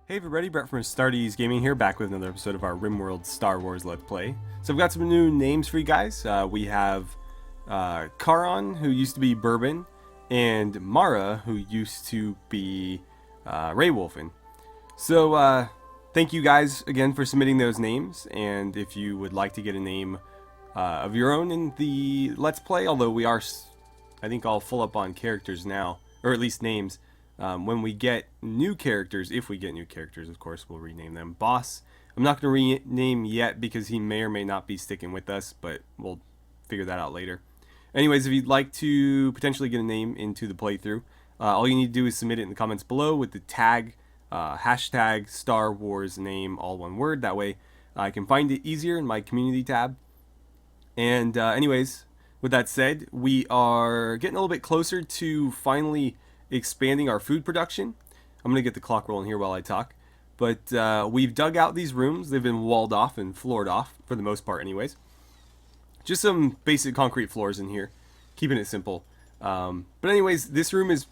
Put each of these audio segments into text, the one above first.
Hey everybody, Brett from AstartesGaming here, back with another episode of our RimWorld Star Wars Let's Play. So I've got some new names for you guys. We have Charon, who used to be Bourbon, and Mara, who used to be Raywolfen. So thank you guys again for submitting those names, and if you would like to get a name of your own in the Let's Play, although we are, I think, all full up on characters now, or at least names. When we get new characters, if we get new characters, of course, we'll rename them. Boss, I'm not going to rename yet because he may or may not be sticking with us, but we'll figure that out later. Anyways, if you'd like to potentially get a name into the playthrough, all you need to do is submit it in the comments below with the tag, hashtag Star Wars name, all one word. That way I can find it easier in my community tab. And anyways, with that said, we are getting a little bit closer to finally expanding our food production. I'm going to get the clock rolling here while I talk. But we've dug out these rooms. They've been walled off and floored off, for the most part anyways. Just some basic concrete floors in here, keeping it simple. But anyways, this room is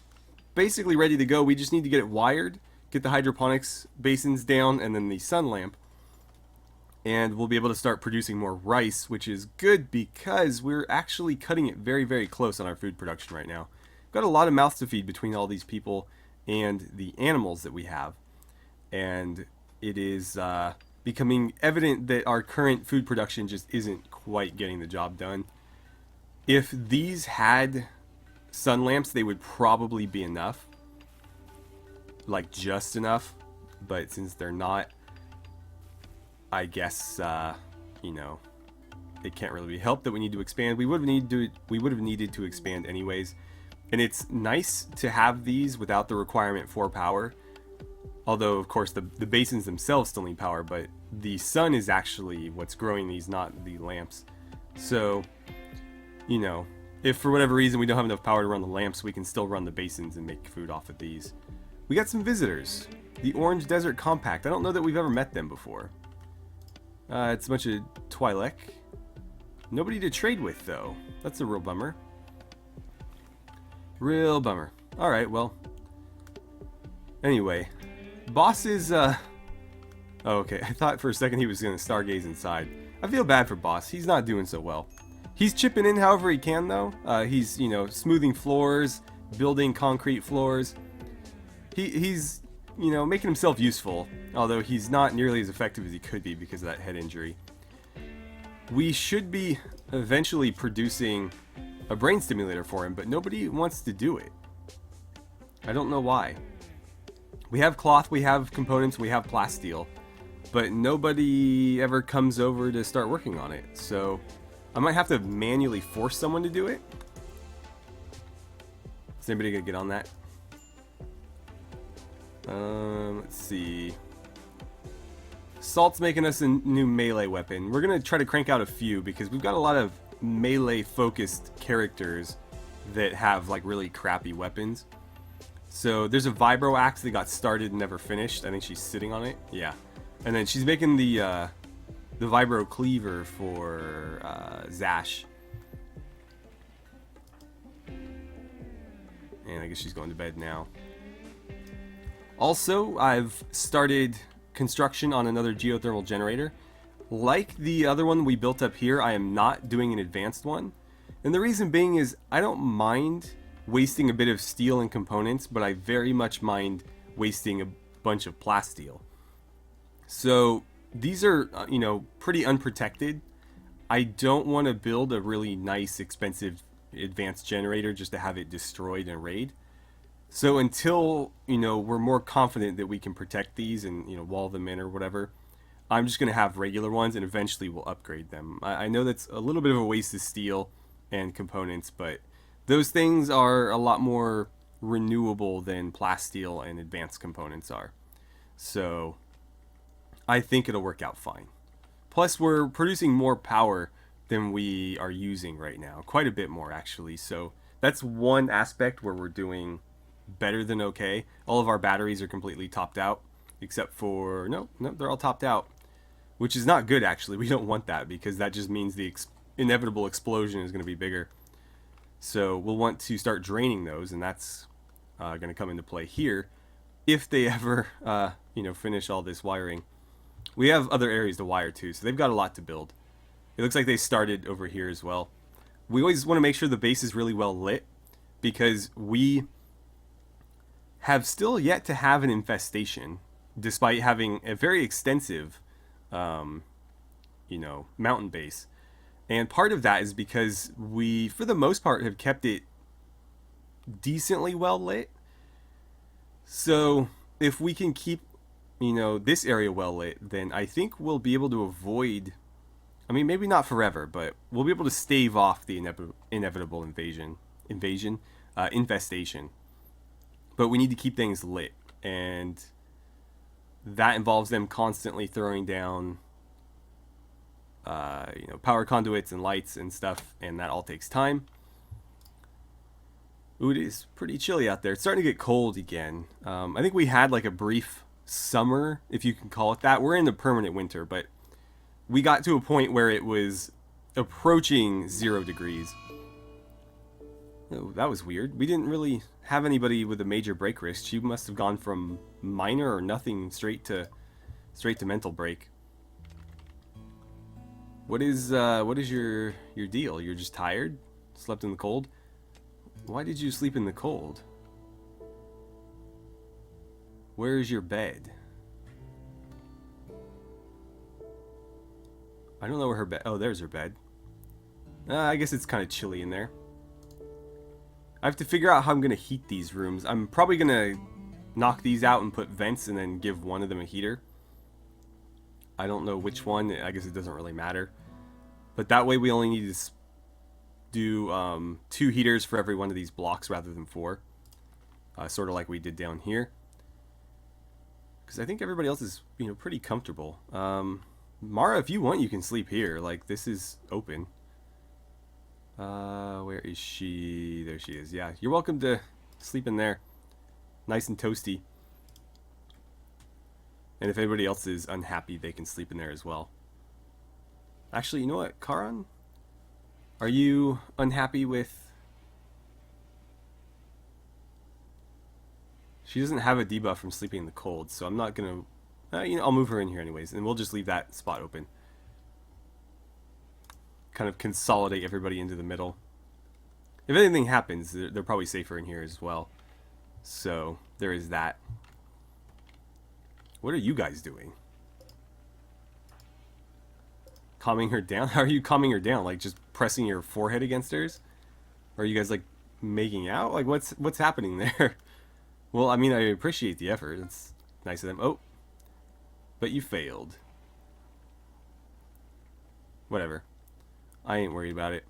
basically ready to go. We just need to get it wired, get the hydroponics basins down, and then the sun lamp. And we'll be able to start producing more rice, which is good because we're actually cutting it very, very close on our food production right now. Got a lot of mouths to feed between all these people and the animals that we have, and it is becoming evident that our current food production just isn't quite getting the job done. If these had sun lamps, they would probably be enough, like just enough, but since they're not, I guess you know, it can't really be helped that we need to expand. We would have needed to expand anyways. And it's nice to have these without the requirement for power. Although, of course, the basins themselves still need power, but the sun is actually what's growing these, not the lamps. So, you know, if for whatever reason we don't have enough power to run the lamps, we can still run the basins and make food off of these. We got some visitors. The Orange Desert Compact. I don't know that we've ever met them before. It's a bunch of Twi'lek. Nobody to trade with, though. That's a real bummer. Real bummer. Alright, well. Anyway. Boss is, Oh, okay. I thought for a second he was going to stargaze inside. I feel bad for Boss. He's not doing so well. He's chipping in however he can, though. He's, you know, smoothing floors, building concrete floors. He's, you know, making himself useful. Although he's not nearly as effective as he could be because of that head injury. We should be eventually producing a brain stimulator for him, but nobody wants to do it. I don't know why. We have cloth, we have components, we have plasteel, but nobody ever comes over to start working on it. So I might have to manually force someone to do it. Is anybody gonna get on that? Let's see. Salt's making us a new melee weapon. We're gonna try to crank out a few because we've got a lot of melee focused characters that have like really crappy weapons. So there's a vibro axe that got started and never finished. I think she's sitting on it. Yeah. And then she's making the vibro cleaver for Zash. And I guess she's going to bed now. Also, I've started construction on another geothermal generator. Like the other one we built up here, I am not doing an advanced one. And the reason being is I don't mind wasting a bit of steel and components, but I very much mind wasting a bunch of plasteel. So these are, you know, pretty unprotected. I don't want to build a really nice, expensive advanced generator just to have it destroyed in raid. So until, you know, we're more confident that we can protect these and, you know, wall them in or whatever, I'm just going to have regular ones and eventually we'll upgrade them. I know that's a little bit of a waste of steel and components, but those things are a lot more renewable than plasteel and advanced components are. So I think it'll work out fine. Plus we're producing more power than we are using right now. Quite a bit more actually. So that's one aspect where we're doing better than okay. All of our batteries are completely topped out. Except for, no, they're all topped out. Which is not good, actually. We don't want that, because that just means the inevitable explosion is going to be bigger. So we'll want to start draining those, and that's going to come into play here. if they ever, you know, finish all this wiring. We have other areas to wire too, so they've got a lot to build. It looks like they started over here as well. We always want to make sure the base is really well lit, because we have still yet to have an infestation, despite having a very extensive, you know, mountain base. And part of that is because we, for the most part, have kept it decently well lit. So if we can keep, you know, this area well lit, then I think we'll be able to avoid, I mean, maybe not forever, but we'll be able to stave off the inevitable infestation. But we need to keep things lit, and that involves them constantly throwing down, you know, power conduits and lights and stuff, and that all takes time. Ooh, it is pretty chilly out there. It's starting to get cold again. I think we had like a brief summer, if you can call it that. We're in the permanent winter, but we got to a point where it was approaching 0 degrees. Oh, that was weird. We didn't really have anybody with a major break risk. She must have gone from minor or nothing straight to mental break. What is your deal? You're just tired? Slept in the cold? Why did you sleep in the cold? Where is your bed? I don't know where her bed... Oh, there's her bed. I guess it's kind of chilly in there. I have to figure out how I'm going to heat these rooms. I'm probably going to knock these out and put vents and then give one of them a heater. I don't know which one. I guess it doesn't really matter. But that way we only need to do 2 heaters for every one of these blocks rather than 4. Sort of like we did down here. Because I think everybody else is, you know, pretty comfortable. Mara, if you want, you can sleep here. Like, this is open. Where is she? There she is. Yeah, you're welcome to sleep in there. Nice and toasty. And if anybody else is unhappy, they can sleep in there as well. Actually, you know what, Karan? Are you unhappy with... She doesn't have a debuff from sleeping in the cold, so I'm not going to... you know, I'll move her in here anyways, and we'll just leave that spot open. Kind of consolidate everybody into the middle. If anything happens, they're probably safer in here as well. So, there is that. What are you guys doing? Calming her down? How are you calming her down? Like, just pressing your forehead against hers? Or are you guys, like, making out? Like, what's happening there? Well, I mean, I appreciate the effort. It's nice of them. Oh. But you failed. Whatever. I ain't worried about it.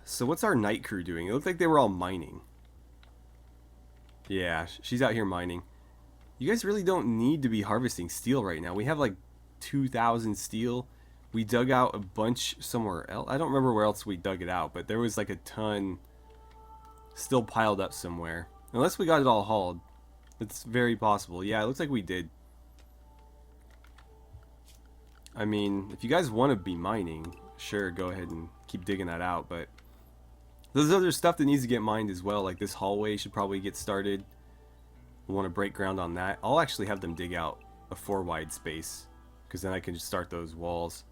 So what's our night crew doing? It looked like they were all mining. Yeah, she's out here mining. You guys really don't need to be harvesting steel right now. We have like 2,000 steel. We dug out a bunch somewhere else. I don't remember where else we dug it out, but there was like a ton still piled up somewhere. Unless we got it all hauled. It's very possible. Yeah, it looks like we did. I mean, if you guys want to be mining, sure, go ahead and keep digging that out, but there's other stuff that needs to get mined as well, like this hallway should probably get started. We want to break ground on that. I'll actually have them dig out a 4-wide space, because then I can just start those walls.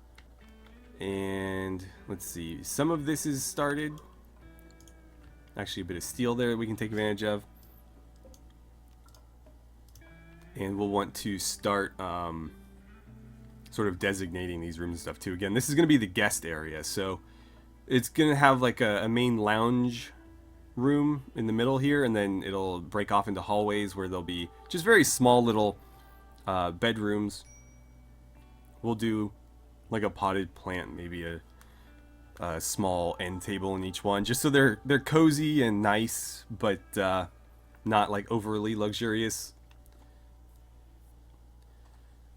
And let's see, some of this is started. Actually, a bit of steel there that we can take advantage of. And we'll want to start sort of designating these rooms and stuff too. Again, this is going to be the guest area, so it's going to have like a main lounge room in the middle here, and then it'll break off into hallways where there'll be just very small little bedrooms. We'll do like a potted plant, maybe a small end table in each one, just so they're cozy and nice, but not like overly luxurious.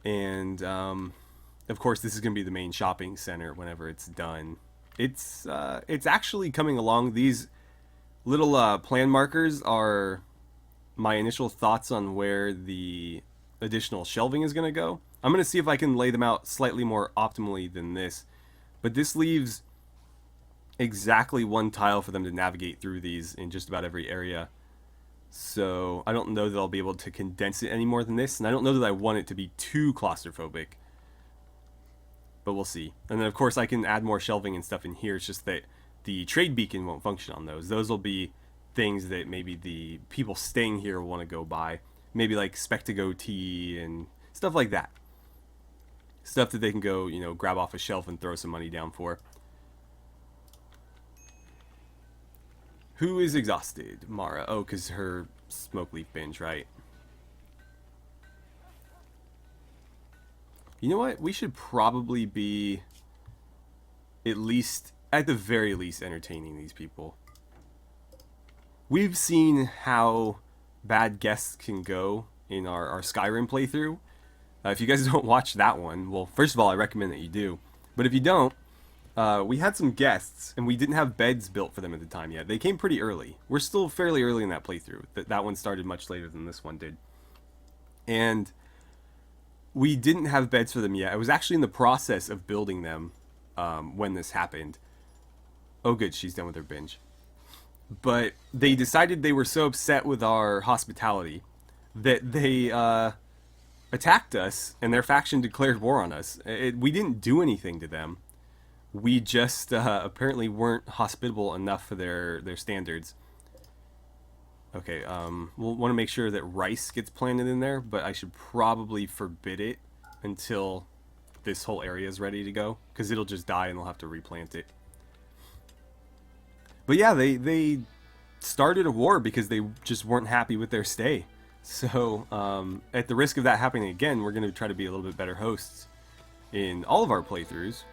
And of course, this is going to be the main shopping center whenever it's done. It's actually coming along. These little plan markers are my initial thoughts on where the additional shelving is going to go. I'm going to see if I can lay them out slightly more optimally than this. But this leaves exactly one tile for them to navigate through these in just about every area. So I don't know that I'll be able to condense it any more than this, and I don't know that I want it to be too claustrophobic. But we'll see. And then of course I can add more shelving and stuff in here. It's just that the trade beacon won't function on those. Those will be things that maybe the people staying here will want to go buy. Maybe like Spectago tea and stuff like that. Stuff that they can go, you know, grab off a shelf and throw some money down for. Who is exhausted? Mara. Oh, because her smoke leaf binge, right? You know what? We should probably be at least, at the very least, entertaining these people. We've seen how bad guests can go in our Skyrim playthrough. If you guys don't watch that one, well, first of all, I recommend that you do. But if you don't, we had some guests, and we didn't have beds built for them at the time yet. They came pretty early. We're still fairly early in that playthrough. That one started much later than this one did. And we didn't have beds for them yet. I was actually in the process of building them when this happened. Oh, good, she's done with her binge. But they decided they were so upset with our hospitality that they attacked us, and their faction declared war on us. We didn't do anything to them. We just apparently weren't hospitable enough for their standards. Okay, we'll want to make sure that rice gets planted in there, but I should probably forbid it until this whole area is ready to go, because it'll just die and they'll have to replant it. But yeah, they started a war because they just weren't happy with their stay. So, at the risk of that happening again, we're going to try to be a little bit better hosts in all of our playthroughs.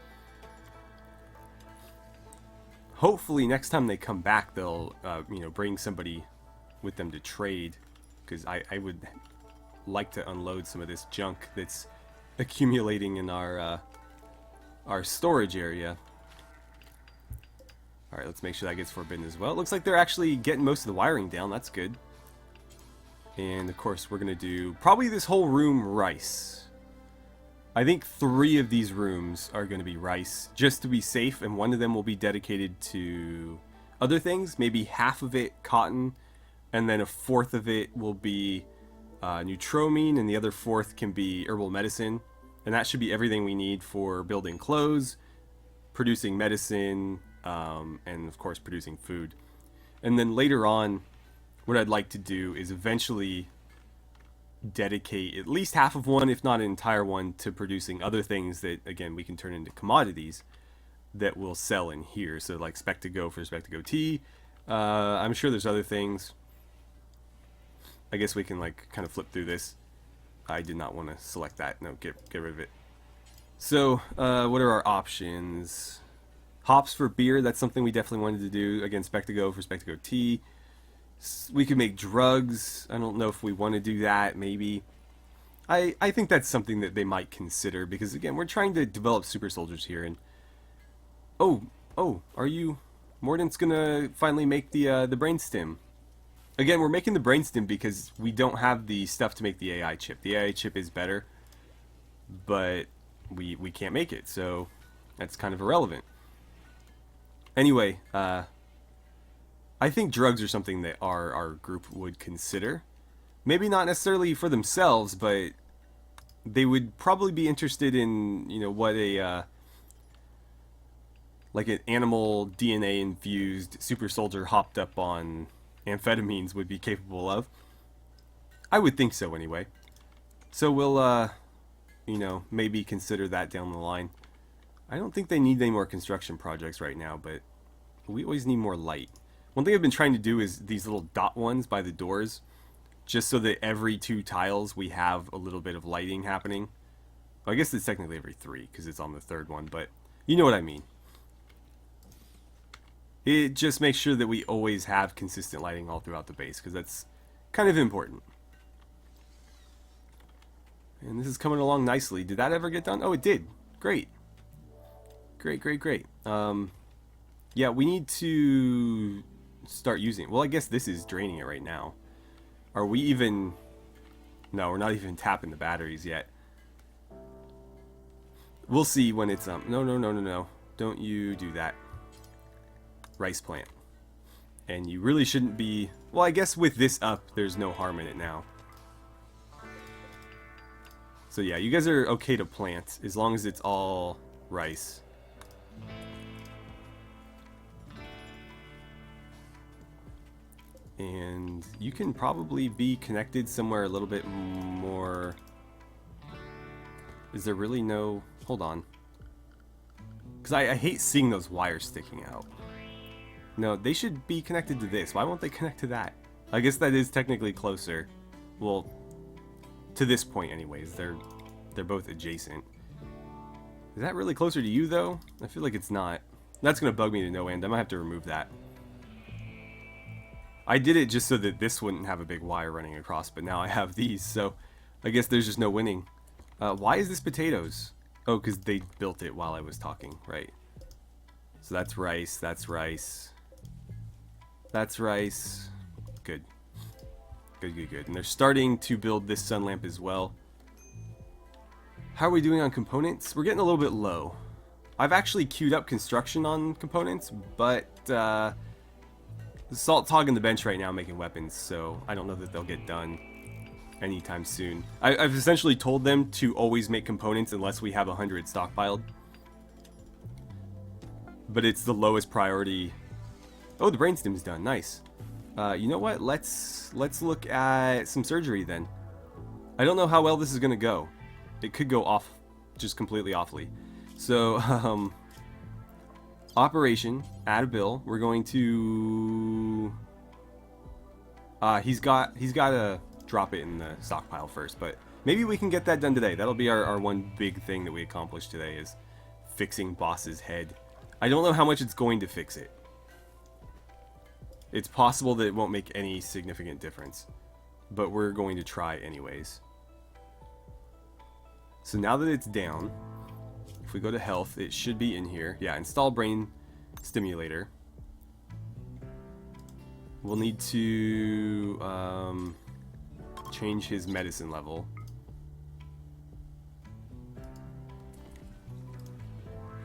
Hopefully next time they come back, they'll you know, bring somebody with them to trade, because I would like to unload some of this junk that's accumulating in our storage area. Alright, let's make sure that gets forbidden as well. It looks like they're actually getting most of the wiring down. That's good. And of course we're going to do probably this whole room rice. I think 3 of these rooms are going to be rice, just to be safe, and one of them will be dedicated to other things. Maybe half of it cotton, and then a fourth of it will be neutromine, and the other fourth can be herbal medicine. And that should be everything we need for building clothes, producing medicine, and of course producing food. And then later on, what I'd like to do is eventually dedicate at least half of one, if not an entire one, to producing other things that, again, we can turn into commodities that we'll sell in here. So like Spectago for Spectago tea. I'm sure there's other things. I guess we can like kind of flip through this. I did not want to select that. No, get rid of it. So what are our options? Hops for beer, that's something we definitely wanted to do. Again, Spectago for Spectago tea. We could make drugs. I don't know if we want to do that, maybe. I think that's something that they might consider, because again, we're trying to develop super soldiers here. And oh, are you... Mordant's gonna finally make the brainstem. Again, we're making the brainstem because we don't have the stuff to make the AI chip. The AI chip is better, but we can't make it, so that's kind of irrelevant. Anyway, I think drugs are something that our group would consider. Maybe not necessarily for themselves, but they would probably be interested in, you know, what a like an animal DNA infused super soldier hopped up on amphetamines would be capable of. I would think so anyway. So we'll you know, maybe consider that down the line. I don't think they need any more construction projects right now, but we always need more light. One thing I've been trying to do is these little dot ones by the doors, just so that every 2 tiles we have a little bit of lighting happening. Well, I guess it's technically every 3 because it's on the 3rd one, but you know what I mean. It just makes sure that we always have consistent lighting all throughout the base, because that's kind of important. And this is coming along nicely. Did that ever get done? Oh, it did. Great. Great. Yeah, we need to start using it. Well, I guess this is draining it right now. Are we even... No, we're not even tapping the batteries yet. We'll see when it's... No. Don't you do that. Rice plant. And you really shouldn't be... Well, I guess with this up, there's no harm in it now. So yeah, you guys are okay to plant, as long as it's all rice. And you can probably be connected somewhere a little bit more... Is there really no... Hold on. Because I hate seeing those wires sticking out. No, they should be connected to this. Why won't they connect to that? I guess that is technically closer. Well, to this point anyways. They're both adjacent. Is that really closer to you, though? I feel like it's not. That's going to bug me to no end. I might have to remove that. I did it just so that this wouldn't have a big wire running across, but now I have these, so I guess there's just no winning. Why is this potatoes? Oh, because they built it while I was talking, right. So that's rice, that's rice. That's rice. Good. Good, good, good. And they're starting to build this sun lamp as well. How are we doing on components? We're getting a little bit low. I've actually queued up construction on components, but Salt's hogging the bench right now making weapons, so I don't know that they'll get done anytime soon. I've essentially told them to always make components unless we have 100 stockpiled. But it's the lowest priority. Oh, the brainstem's done. Nice. You know what? Let's look at some surgery then. I don't know how well this is going to go. It could go off, just completely awfully. So, operation, add a bill. We're going to... he's got to drop it in the stockpile first, but maybe we can get that done today. That'll be our one big thing that we accomplished today, is fixing boss's head. I don't know how much it's going to fix it. It's possible that it won't make any significant difference, but we're going to try anyways. So now that it's down, if we go to health, it should be in here. Yeah, install brain stimulator. We'll need to change his medicine level.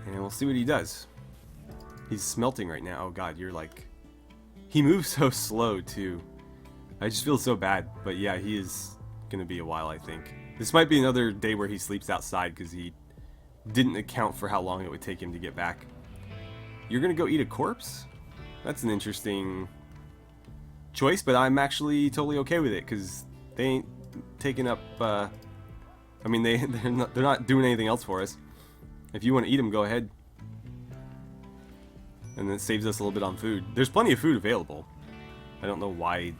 And we'll see what he does. He's smelting right now. Oh god, you're like... He moves so slow too. I just feel so bad. But yeah, he is gonna be a while, I think. This might be another day where he sleeps outside because he didn't account for how long it would take him to get back. You're gonna go eat a corpse? That's an interesting choice, but I'm actually totally okay with it because they ain't taking up. I mean, they're not doing anything else for us. If you want to eat them, go ahead. And then it saves us a little bit on food. There's plenty of food available. I don't know why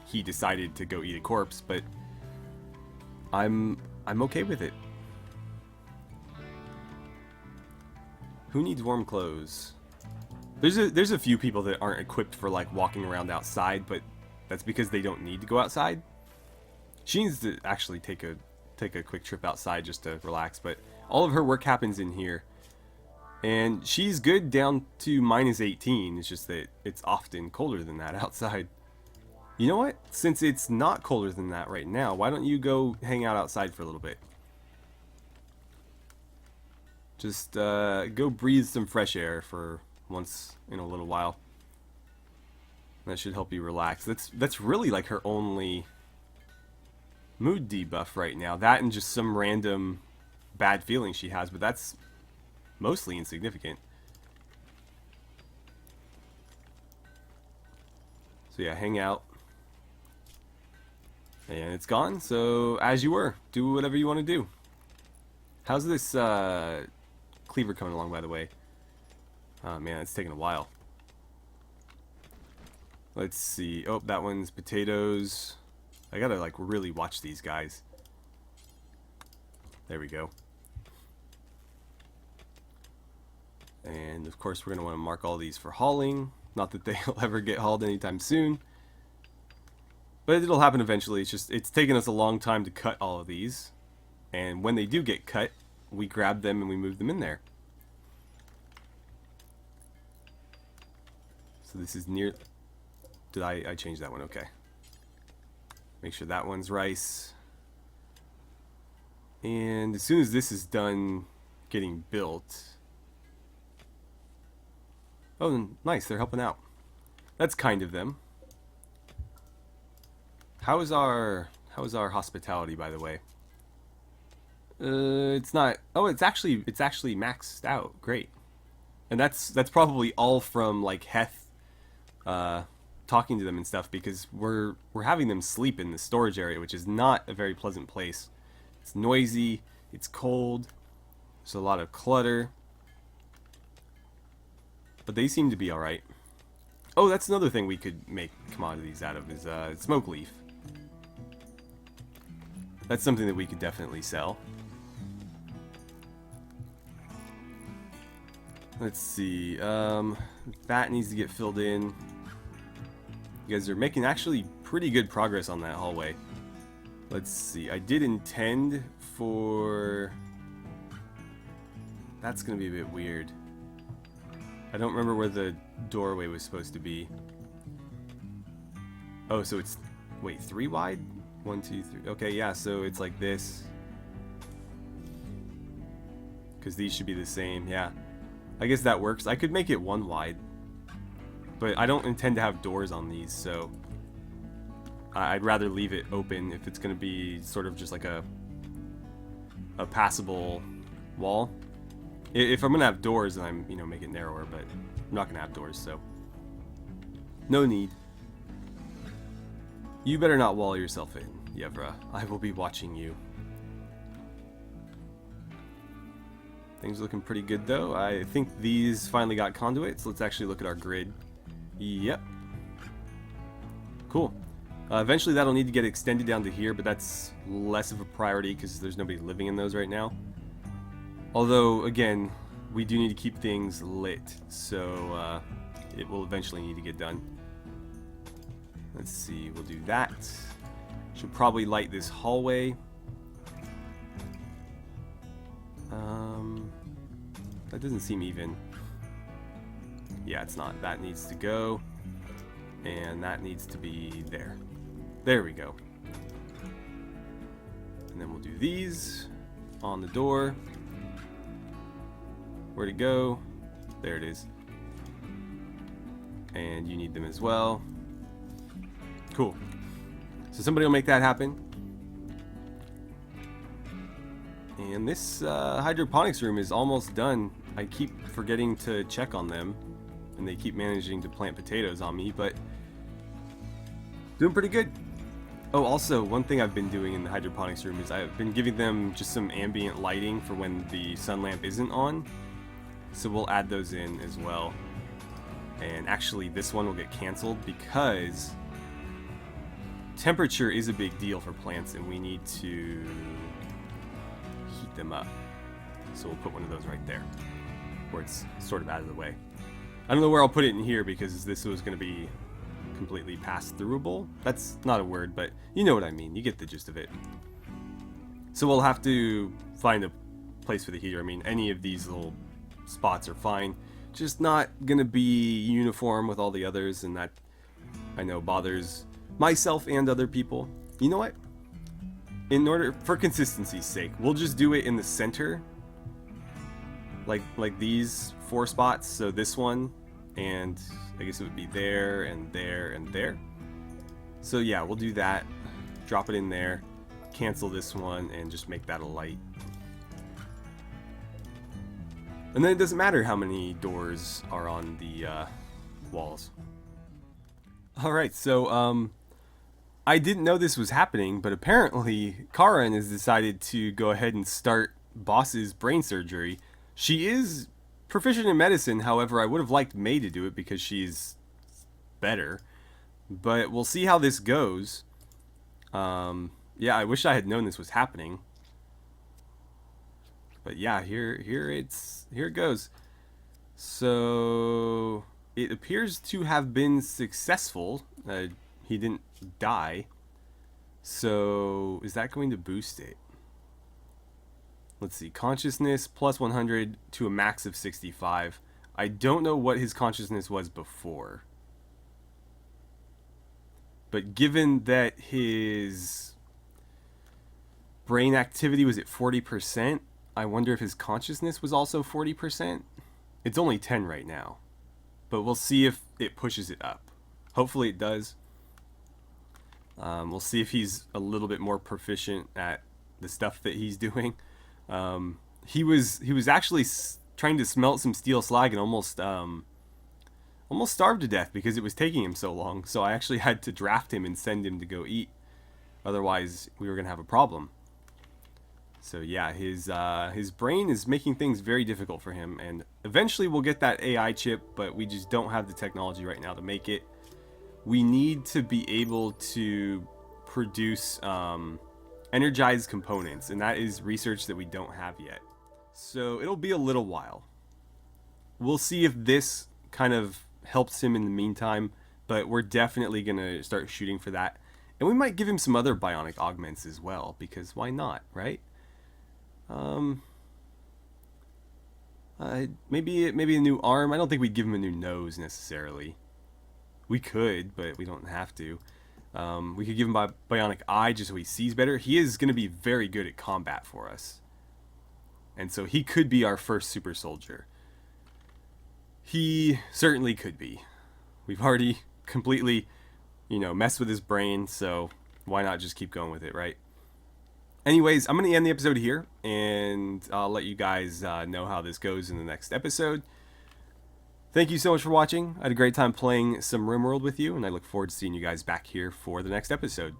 he decided to go eat a corpse, but I'm okay with it. Who needs warm clothes? There's a few people that aren't equipped for like walking around outside, but that's because they don't need to go outside. She needs to actually take a quick trip outside just to relax, but all of her work happens in here. And she's good down to -18. It's just that it's often colder than that outside. You know what? Since it's not colder than that right now, why don't you go hang out outside for a little bit? Just go breathe some fresh air for once in a little while. That should help you relax. That's really like her only mood debuff right now. That and just some random bad feeling she has, but that's mostly insignificant. So yeah, hang out. And it's gone, so as you were. Do whatever you want to do. How's this cleaver coming along, by the way? Oh man, it's taking a while. Let's see. Oh, that one's potatoes. I gotta like really watch these guys. There we go. And of course we're going to want to mark all these for hauling. Not that they'll ever get hauled anytime soon. But it'll happen eventually. It's just, it's taken us a long time to cut all of these. And when they do get cut, we grab them and we move them in there. So this is near... Did I change that one? Okay. Make sure that one's rice. And as soon as this is done getting built... Oh, nice, they're helping out. That's kind of them. How is our hospitality, by the way? It's not. Oh, it's actually maxed out. Great. And that's probably all from like Heth talking to them and stuff, because we're having them sleep in the storage area, which is not a very pleasant place. It's noisy, it's cold, there's a lot of clutter. But they seem to be alright. Oh, that's another thing we could make commodities out of, is smoke leaf. That's something that we could definitely sell. Let's see, that needs to get filled in. You guys are making actually pretty good progress on that hallway. Let's see, I did intend for... That's gonna be a bit weird. I don't remember where the doorway was supposed to be. Oh, so it's... Wait, 3 wide? 1, 2, 3... Okay, yeah, so it's like this. Because these should be the same, yeah. I guess that works. I could make it 1 wide. But I don't intend to have doors on these, so... I'd rather leave it open if it's going to be sort of just like a passable wall. If I'm going to have doors, then I'm, make it narrower, but I'm not going to have doors, so... No need. You better not wall yourself in, Yevra. I will be watching you. Things are looking pretty good, though. I think these finally got conduits. Let's actually look at our grid. Yep. Cool. Eventually that'll need to get extended down to here, but that's less of a priority because there's nobody living in those right now. Although, again, we do need to keep things lit, so it will eventually need to get done. Let's see, we'll do that. Should probably light this hallway. That doesn't seem even. Yeah, it's not. That needs to go. And that needs to be there. There we go. And then we'll do these on the door. Where'd it go? There it is. And you need them as well. Cool. So somebody will make that happen. And this hydroponics room is almost done. I keep forgetting to check on them, and they keep managing to plant potatoes on me, but doing pretty good. Oh, also, one thing I've been doing in the hydroponics room is I've been giving them just some ambient lighting for when the sun lamp isn't on. So we'll add those in as well. And actually, this one will get canceled because temperature is a big deal for plants, and we need to heat them up. So we'll put one of those right there, where it's sort of out of the way. I don't know where I'll put it in here because this was going to be completely pass-throughable. That's not a word, but you know what I mean. You get the gist of it. So we'll have to find a place for the heater. I mean, any of these little spots are fine. Just not going to be uniform with all the others, and that, I know, bothers myself and other people. You know what? In order, for consistency's sake, we'll just do it in the center. Like these 4 spots. So this one, and I guess it would be there, and there, and there. So yeah, we'll do that. Drop it in there. Cancel this one, and just make that a light. And then it doesn't matter how many doors are on the walls. Alright, so I didn't know this was happening, but apparently Karin has decided to go ahead and start Boss's brain surgery. She is proficient in medicine, however, I would have liked May to do it because she's better. But we'll see how this goes. Yeah, I wish I had known this was happening. But yeah, here it goes. So it appears to have been successful. He didn't die. So is that going to boost it? Let's see, consciousness plus 100 to a max of 65. I don't know what his consciousness was before. But given that his brain activity was at 40%, I wonder if his consciousness was also 40%. It's only 10 right now. But we'll see if it pushes it up. Hopefully it does. We'll see if he's a little bit more proficient at the stuff that he's doing. He was actually trying to smelt some steel slag and almost starved to death because it was taking him so long. So I actually had to draft him and send him to go eat. Otherwise, we were gonna have a problem. So yeah, his brain is making things very difficult for him, and eventually we'll get that AI chip, but we just don't have the technology right now to make it. We need to be able to produce energized components, and that is research that we don't have yet. So it'll be a little while. We'll see if this kind of helps him in the meantime, but we're definitely going to start shooting for that. And we might give him some other bionic augments as well, because why not, right? Maybe a new arm. I don't think we'd give him a new nose necessarily. We could, but we don't have to. We could give him a bionic eye just so he sees better. He is going to be very good at combat for us. And so he could be our first super soldier. He certainly could be. We've already completely, messed with his brain, so why not just keep going with it, right? Anyways, I'm going to end the episode here, and I'll let you guys know how this goes in the next episode. Thank you so much for watching. I had a great time playing some RimWorld with you, and I look forward to seeing you guys back here for the next episode.